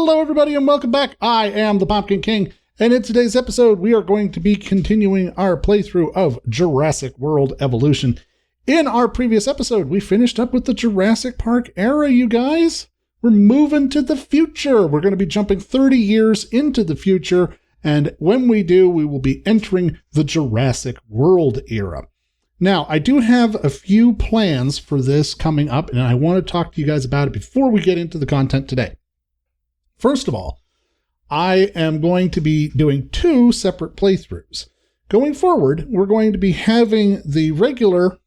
Hello everybody and welcome back. I am the Pumpkin King, and in today's episode we are going to be continuing our playthrough of Jurassic World Evolution. In our previous episode we finished up with the Jurassic Park era, you guys. We're moving to the future. We're going to be jumping 30 years into the future, and when we do we will be entering the Jurassic World era. Now, I do have a few plans for this coming up, and I want to talk to you guys about it before we get into the content today. First of all, I am going to be doing 2 separate playthroughs. Going forward, we're going to be having the regular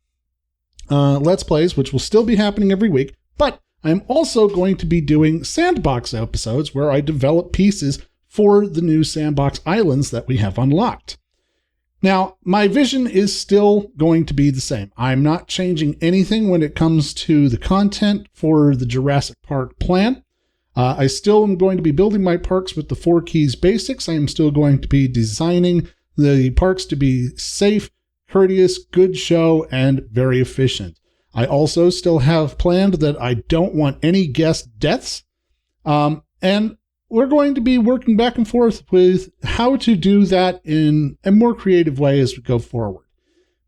Let's Plays, which will still be happening every week, but I'm also going to be doing sandbox episodes where I develop pieces for the new sandbox islands that we have unlocked. Now, my vision is still going to be the same. I'm not changing anything when it comes to the content for the Jurassic Park plan. I still am going to be building my parks with the 4 keys basics. I am still going to be designing the parks to be safe, courteous, good show, and very efficient. I also still have planned that I don't want any guest deaths. And we're going to be working back and forth with how to do that in a more creative way as we go forward.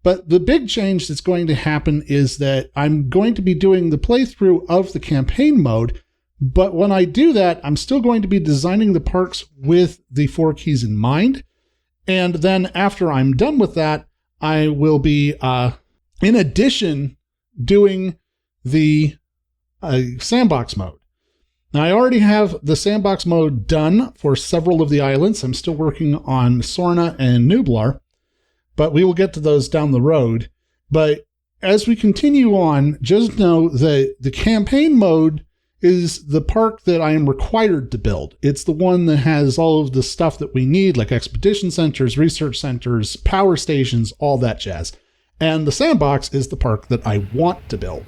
But the big change that's going to happen is that I'm going to be doing the playthrough of the campaign mode. But when I do that, I'm still going to be designing the parks with the 4 keys in mind. And then after I'm done with that, I will be, in addition, doing the sandbox mode. Now, I already have the sandbox mode done for several of the islands. I'm still working on Sorna and Nublar, but we will get to those down the road. But as we continue on, just know that the campaign mode is the park that I am required to build. It's the one that has all of the stuff that we need, like expedition centers, research centers, power stations, all that jazz. And the sandbox is the park that I want to build.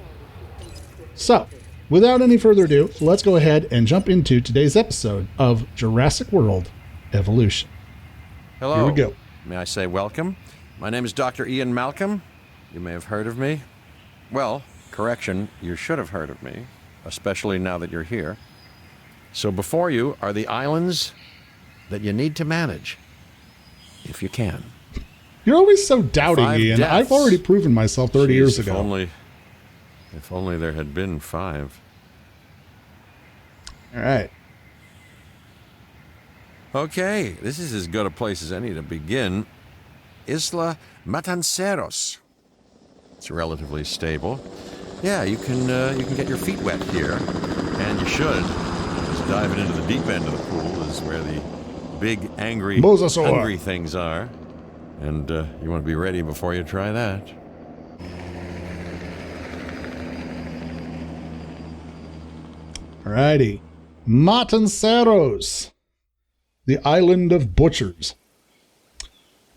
So, without any further ado, let's go ahead and jump into today's episode of Jurassic World Evolution. Hello. Here we go. May I say welcome? My name is Dr. Ian Malcolm. You may have heard of me. Well, correction, you should have heard of me, especially now that you're here. So before you are the islands that you need to manage, if you can. You're always so doubting, 5 Ian. deaths. I've already proven myself 30 years If ago. only there had been 5. All right. Okay, this is as good a place as any to begin. Isla Matanceros. It's relatively stable. Yeah, you can get your feet wet here, and you should. Just diving into the deep end of the pool is where the big, angry, Mosasaur. hungry things are, and you want to be ready before you try that. Alrighty. Matanceros, the island of butchers.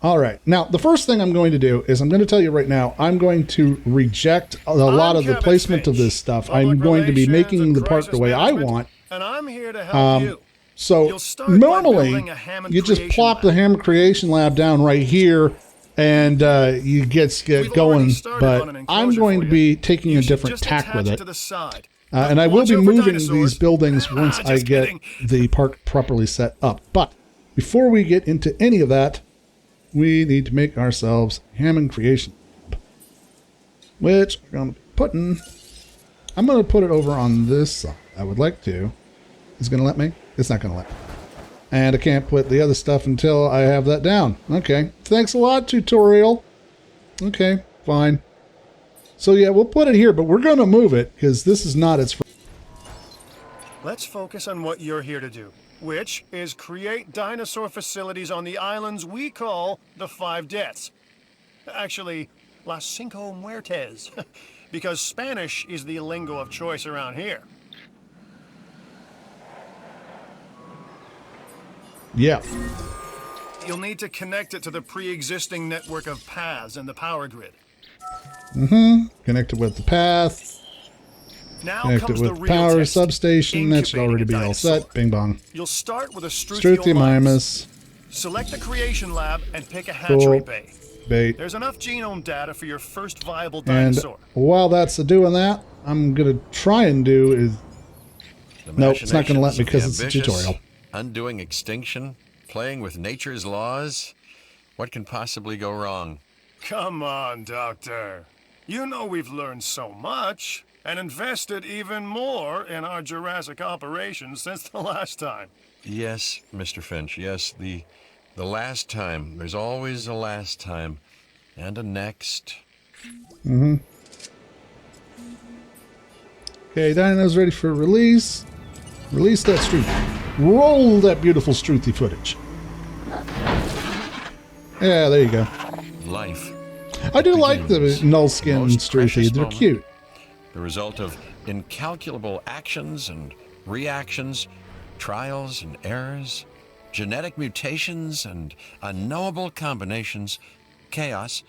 All right. Now, the first thing I'm going to do is I'm going to tell you right now, I'm going to reject a lot of the placement of this stuff. I'm going to be making the park the way I want. And I'm here to help you. So normally, you just plop the Hammond Creation Lab down right here, and you get going. But I'm going to be taking a different tack with it. And I will be moving these buildings once I get the park properly set up. But before we get into any of that, we need to make ourselves Hammond Creation Lab, which we're going to be putting. I'm going to put it over on this side. I would like to. It's going to let me? It's not going to let me. And I can't put the other stuff until I have that down. Okay. Thanks a lot, tutorial. Okay, fine. So yeah, we'll put it here, but we're going to move it because this is not its... Let's focus on what you're here to do, which is create dinosaur facilities on the islands we call the 5 Deaths. Actually, Las Cinco Muertes, because Spanish is the lingo of choice around here. Yeah. You'll need to connect it to the pre-existing network of paths and the power grid. Connect it with the path. Now Connect it comes with the the real power test, substation. That should already be incubating a all dinosaur. set. Bing bong. You'll start with a Struthiomimus. Struthiomimus. Select the creation lab and pick a hatchery Cool. bay. Bait. There's enough genome data for your first viable And dinosaur. while that's doing that, I'm going to try and do is The Nope, it's not going to let me machinations because of it's the a tutorial. ambitious, undoing extinction, playing with nature's laws. What can possibly go wrong? Come on, Doctor. You know we've learned so much and invested even more in our Jurassic operations since the last time. Yes, Mr. Finch, yes, the last time. There's always a last time. And a next. Mm-hmm. Okay, Dino's ready for release. Release that Struth. Roll that beautiful Struthy footage. Yeah, there you go. Life. I do like the null skin Most Struthy. precious They're moment. cute. The result of incalculable actions and reactions, trials and errors, genetic mutations and unknowable combinations, chaos,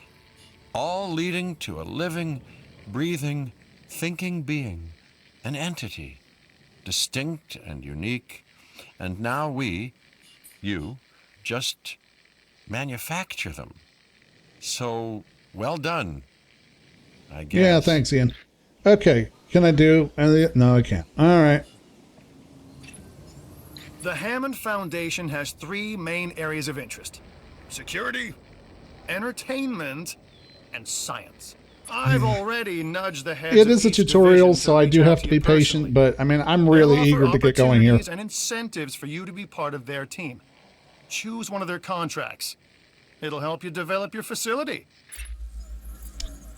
all leading to a living, breathing, thinking being, an entity, distinct and unique, and now we, you, just manufacture them. So, well done, I guess. Yeah, thanks, Ian. Okay, can I do... No, I can't. All right. The Hammond Foundation has 3 main areas of interest: security, entertainment, and science. I've already nudged the heads It of is a each tutorial, division so to I reach do out have to to be you patient, personally. but I mean, I'm They'll really offer eager to get going here. opportunities and incentives for you to be part of their team. Choose one of their contracts. It'll help you develop your facility.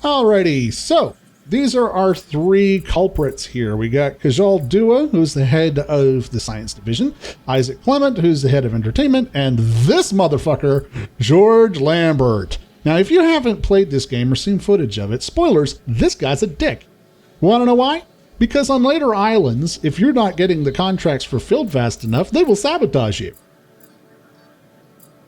Alrighty, so these are our 3 culprits here. We got Kajal Dua, who's the head of the science division, Isaac Clement, who's the head of entertainment, and this motherfucker, George Lambert. Now, if you haven't played this game or seen footage of it, spoilers, this guy's a dick. Want to know why? Because on later islands, if you're not getting the contracts fulfilled fast enough, they will sabotage you.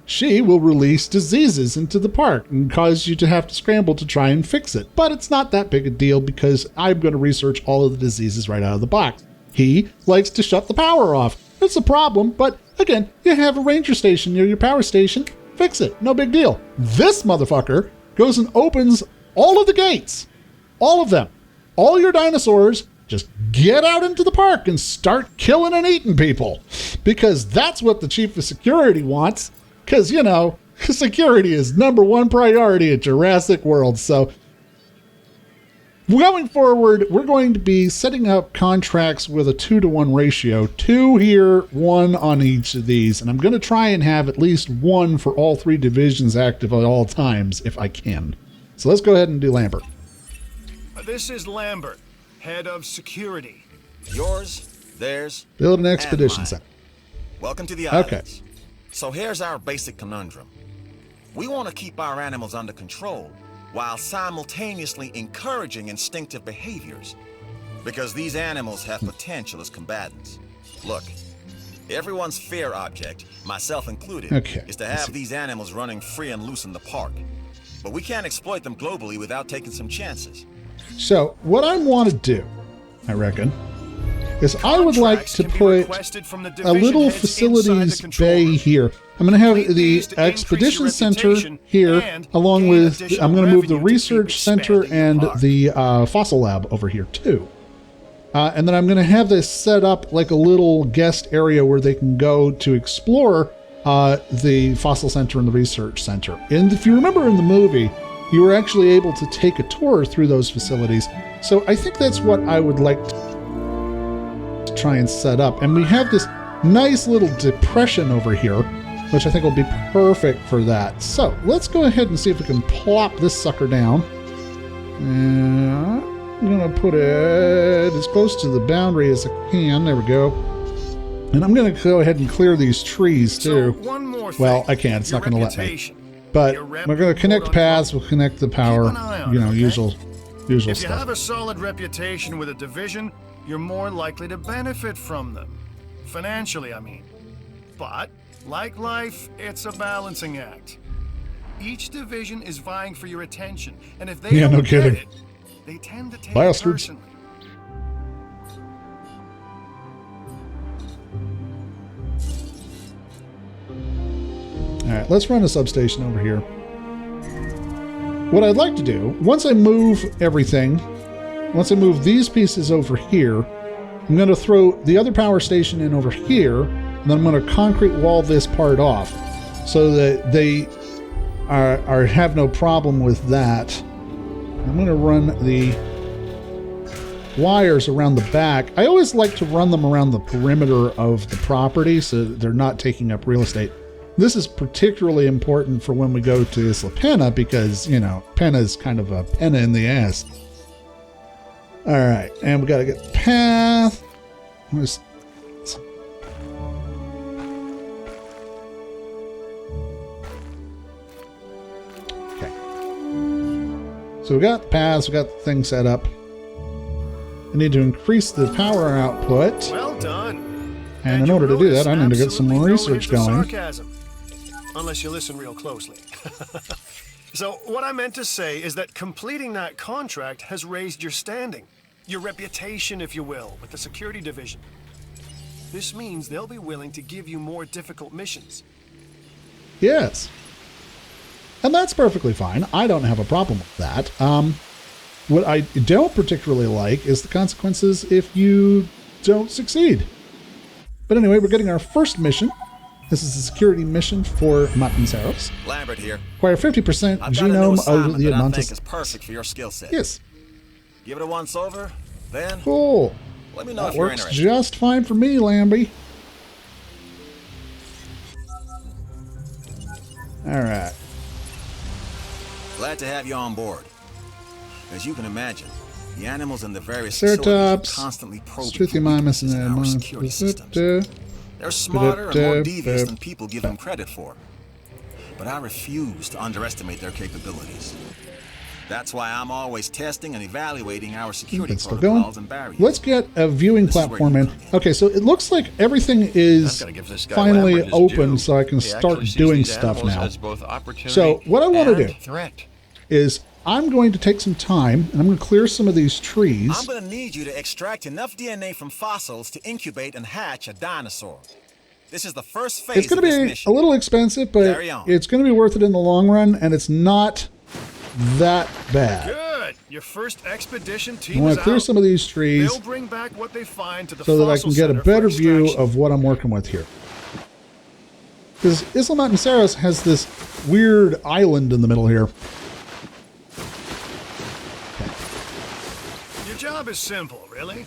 She will release diseases into the park and cause you to have to scramble to try and fix it. But it's not that big a deal because I'm going to research all of the diseases right out of the box. He likes to shut the power off. It's a problem, but again, you have a ranger station near your power station. Fix it. No big deal. This motherfucker goes and opens all of the gates. All of them. All your dinosaurs just get out into the park and start killing and eating people. Because that's what the chief of security wants. Because, you know, security is #1 priority at Jurassic World. So, going forward, we're going to be setting up contracts with a 2-to-1 ratio. 2 here, 1 on each of these. And I'm going to try and have at least 1 for all 3 divisions active at all times, if I can. So let's go ahead and do Lambert. This is Lambert, head of security. Yours, theirs, Build an expedition mine. center. Welcome to the Okay. islands. So here's our basic conundrum. We want to keep our animals under control while simultaneously encouraging instinctive behaviors, because these animals have potential as combatants. Look, everyone's fear object, myself included, is to have these animals running free and loose in the park. But we can't exploit them globally without taking some chances. So, what I want to do, I reckon, is I would like to put a little facilities bay here. I'm going to have the expedition center here, along with, I'm going to move the research center and the fossil lab over here too. And then I'm going to have this set up like a little guest area where they can go to explore the fossil center and the research center. And if you remember in the movie, you were actually able to take a tour through those facilities. So I think that's what I would like to try and set up. And we have this nice little depression over here, which I think will be perfect for that. So let's go ahead and see if we can plop this sucker down. And I'm going to put it as close to the boundary as I can. There we go. And I'm going to go ahead and clear these trees too. So one more thing. Well, I can't. It's not going to let me. But we're going to connect paths. We'll connect the power. You know, usual If you stuff. have a solid reputation with a division, you're more likely to benefit from them. Financially, I mean. But, like life, it's a balancing act. Each division is vying for your attention, and if they Yeah, no don't get kidding. it, they tend to take it Bastards. personally. All right, let's run a substation over here. What I'd like to do, once I move everything, once I move these pieces over here, I'm going to throw the other power station in over here, and then I'm going to concrete wall this part off so that they have no problem with that. I'm going to run the wires around the back. I always like to run them around the perimeter of the property so they're not taking up real estate. This is particularly important for when we go to Isla Penna because, you know, Penna is kind of a penna in the ass. All right, and we got to get the path. Okay. So we got the paths, we got the thing set up. I need to increase the power output. Well done. And in order to do that, I need to get some research going. Sarcasm, unless you listen real closely. So what I meant to say is that completing that contract has raised your standing, your reputation, if you will, with the security division. This means they'll be willing to give you more difficult missions. Yes. And that's perfectly fine. I don't have a problem with that. What I don't particularly like is the consequences if you don't succeed. But anyway, we're getting our first mission. This is a security mission for Matanceros. Lambert here. Acquire 50% genome of the I think Atlantis. is perfect for your skill set. Yes. Give it a once over, then Cool. let me know That if you're works interested. just fine for me, Lambie. All right. Glad to have you on board. As you can imagine, the animals in the various Ceratops, facilities are constantly probing for Struthiomimus, weaknesses in our security systems. They're smarter and more devious than people give them credit for. But I refuse to underestimate their capabilities. That's why I'm always testing and evaluating our security It's still protocols going. and barriers. Let's get a viewing This is where platform you in. come in. Okay, so it looks like everything is I've gotta give this guy finally Lambert his open, due. so I can He start actually sees doing these stuff animals now. as both opportunity So what I want to and do threat. is I'm going to take some time and I'm going to clear some of these trees. I'm gonna need you to extract enough DNA from fossils to incubate and hatch a dinosaur. This is the first phase It's going of to this be mission. a little expensive, but Carry on. it's going to be worth it in the long run, and it's not that bad. Good. Your first expedition I team want is to clear out. some of these trees They'll bring back what they find to the so that I fossil can get a center for better view extraction. of what I'm working with here. Because Isla Matanceros has this weird island in the middle here. Your job is simple, really.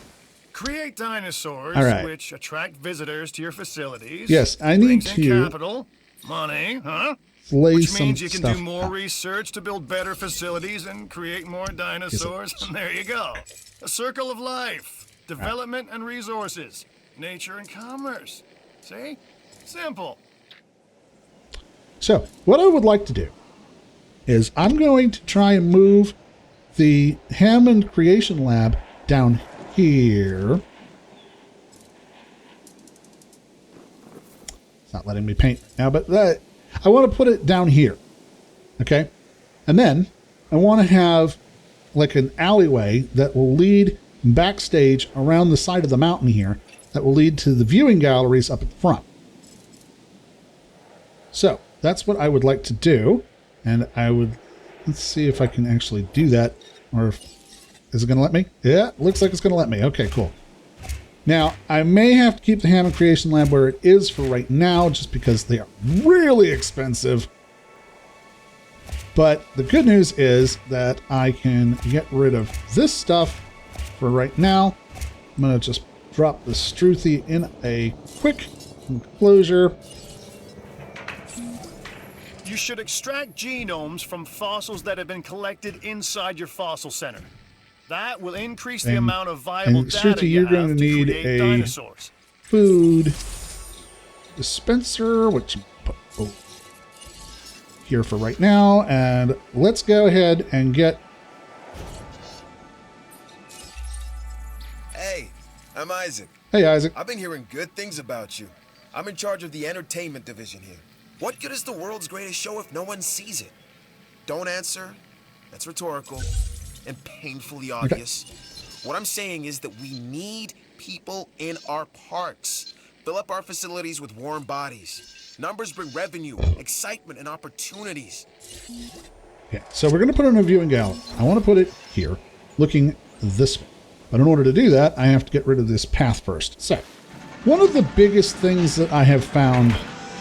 Create dinosaurs All right. which attract visitors to your facilities. Yes, I need brings in to capital, money, huh? Lay Which some means you can stuff do more out. research to build better facilities and create more dinosaurs. And there you go. A circle of life. Development and resources. Nature and commerce. See? Simple. So, what I would like to do is I'm going to try and move the Hammond Creation Lab down here. It's not letting me paint now, but I want to put it down here. Okay? And then I want to have like an alleyway that will lead backstage around the side of the mountain here that will lead to the viewing galleries up at the front. So that's what I would like to do. And let's see if I can actually do that. Or is it going to let me? Yeah, looks like it's going to let me. Okay, cool. Now, I may have to keep the Hammond Creation Lab where it is for right now, just because they are really expensive. But the good news is that I can get rid of this stuff for right now. I'm going to just drop the Struthy in a quick enclosure. You should extract genomes from fossils that have been collected inside your fossil center. That will increase the amount of viable and data Struthy, you you're going have to need create a dinosaurs. food dispenser, which I'll put here for right now. And let's go ahead and get... Hey, I'm Isaac. Hey, Isaac. I've been hearing good things about you. I'm in charge of the entertainment division here. What good is the world's greatest show if no one sees it? Don't answer. That's rhetorical and painfully obvious. What I'm saying is that we need people in our parks. Fill up our facilities with warm bodies. Numbers bring revenue, excitement, and opportunities. Okay, so we're going to put it in a viewing gallery. I want to put it here, looking this way. But in order to do that, I have to get rid of this path first. So, one of the biggest things that I have found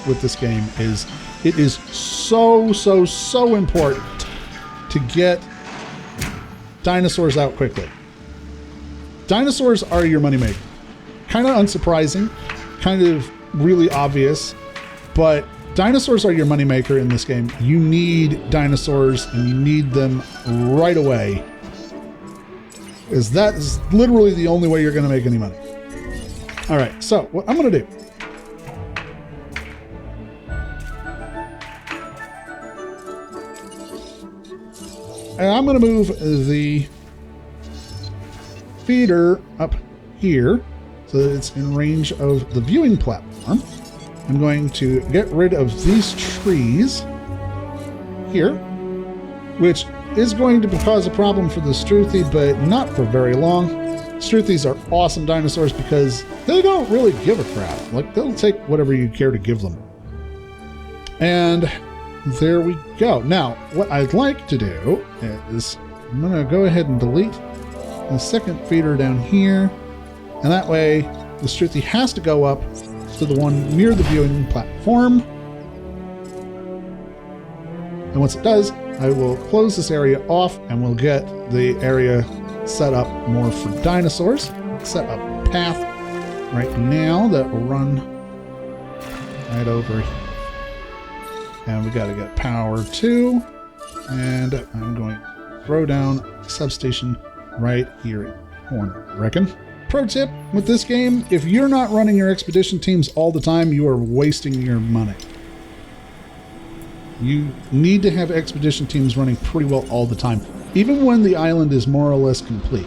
with this game is it is so important to get dinosaurs out quickly. Dinosaurs are your moneymaker. Kind of unsurprising, kind of really obvious, but dinosaurs are your moneymaker in this game. You need dinosaurs, and you need them right away, because that is literally the only way you're going to make any money. All right, so what I'm going to do, and I'm going to move the feeder up here so that it's in range of the viewing platform. I'm going to get rid of these trees here, which is going to cause a problem for the Struthi, but not for very long. Struthis are awesome dinosaurs because they don't really give a crap. Like, they'll take whatever you care to give them. And there we go. Now, what I'd like to do is I'm going to go ahead and delete the second feeder down here. And that way, the Struthi has to go up to the one near the viewing platform. And once it does, I will close this area off and we'll get the area set up more for dinosaurs. Set up a path right now that will run right over here. And we got to get power too. And I'm going to throw down a substation right here in the corner, I reckon. Pro tip with this game, if you're not running your expedition teams all the time, you are wasting your money. You need to have expedition teams running pretty well all the time, even when the island is more or less complete.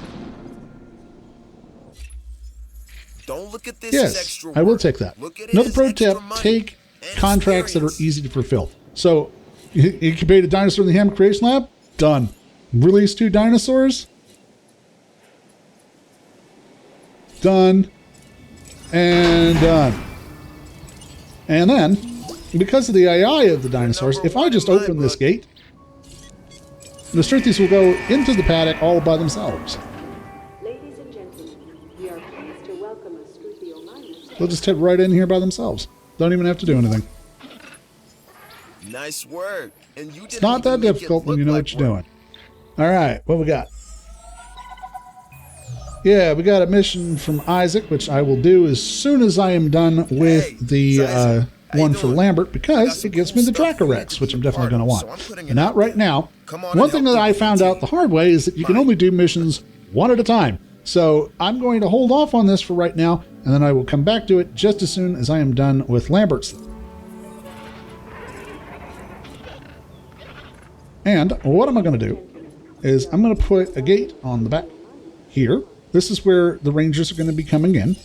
Don't look at this as Yes, extra I will work. take that. Look at it Another as pro extra tip, money take and contracts that are experience. easy to fulfill. So, you incubate a dinosaur in the Ham Creation Lab? Done. Release 2 dinosaurs? Done. And done. And then, because of the AI of the dinosaurs, if I just open this gate, the Struthis will go into the paddock all by themselves. Ladies and gentlemen, we are pleased to welcome a Struthiomimus. They'll just head right in here by themselves. Don't even have to do anything. Nice work. And you didn't It's not even that make it difficult when look you know like what you're work. doing. All right, what we got? Yeah, we got a mission from Isaac, which I will do as soon as I am done with Hey, the Isaac. How one you for doing? Lambert, I got because some it gives cool me the stuff for you Dracorex, to which I'm be definitely part going to of, want. so I'm putting it And not out right there. now. Come on One and thing help that I the found team. out the hard way is that you can Mine. only do missions one at a time. So I'm going to hold off on this for right now, and then I will come back to it just as soon as I am done with Lambert's. And what am I going to do is I'm going to put a gate on the back here. This is where the Rangers are going to be coming in.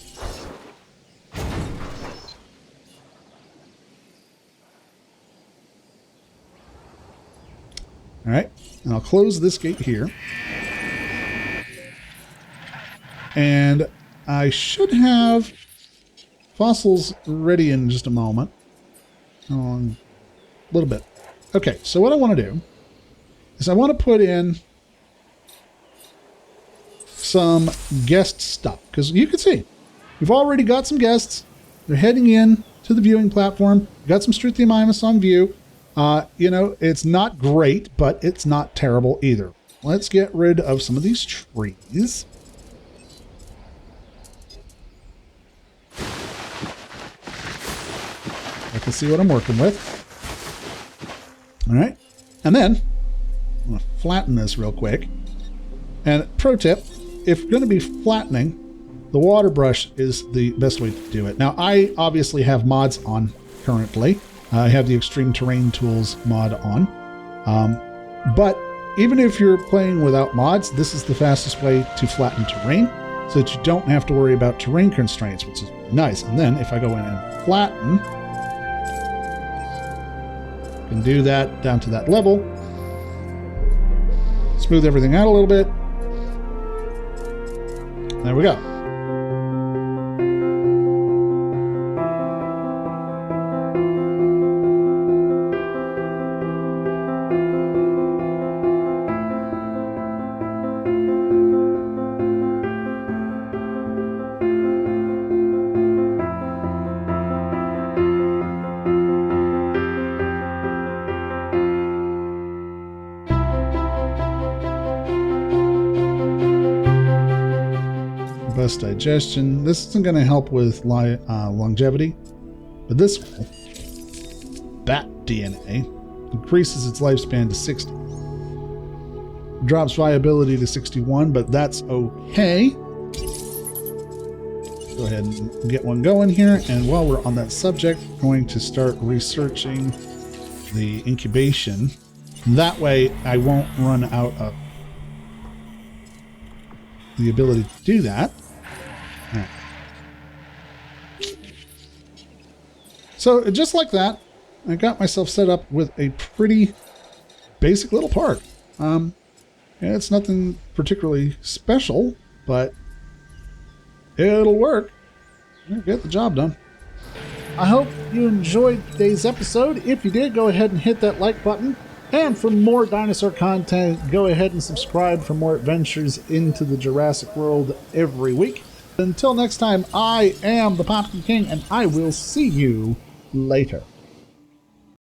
All right, and I'll close this gate here. And I should have fossils ready in just a moment. A little bit. Okay, so what I want to do is I want to put in some guest stuff, because you can see we've already got some guests. They're heading in to the viewing platform. We've got some Struthiomimus on view. You know, it's not great, but it's not terrible either. Let's get rid of some of these trees. I can see what I'm working with. All right, and then I'm going to flatten this real quick. And pro tip, if you're going to be flattening, the water brush is the best way to do it. Now, I obviously have mods on currently. I have the Extreme Terrain Tools mod on. But even if you're playing without mods, this is the fastest way to flatten terrain so that you don't have to worry about terrain constraints, which is nice. And then if I go in and flatten, I can do that down to that level. Smooth everything out a little bit. There we go. Best digestion. This isn't going to help with longevity, but this will. Bat DNA increases its lifespan to 60. Drops viability to 61, but that's okay. Go ahead and get one going here. And while we're on that subject, I'm going to start researching the incubation. That way I won't run out of the ability to do that. All right. So just like that, I got myself set up with a pretty basic little park. Yeah, it's nothing particularly special, but it'll work. It'll get the job done. I hope you enjoyed today's episode. If you did, go ahead and hit that like button. And for more dinosaur content, go ahead and subscribe for more adventures into the Jurassic World every week. Until next time, I am the Pumpkin King, and I will see you later.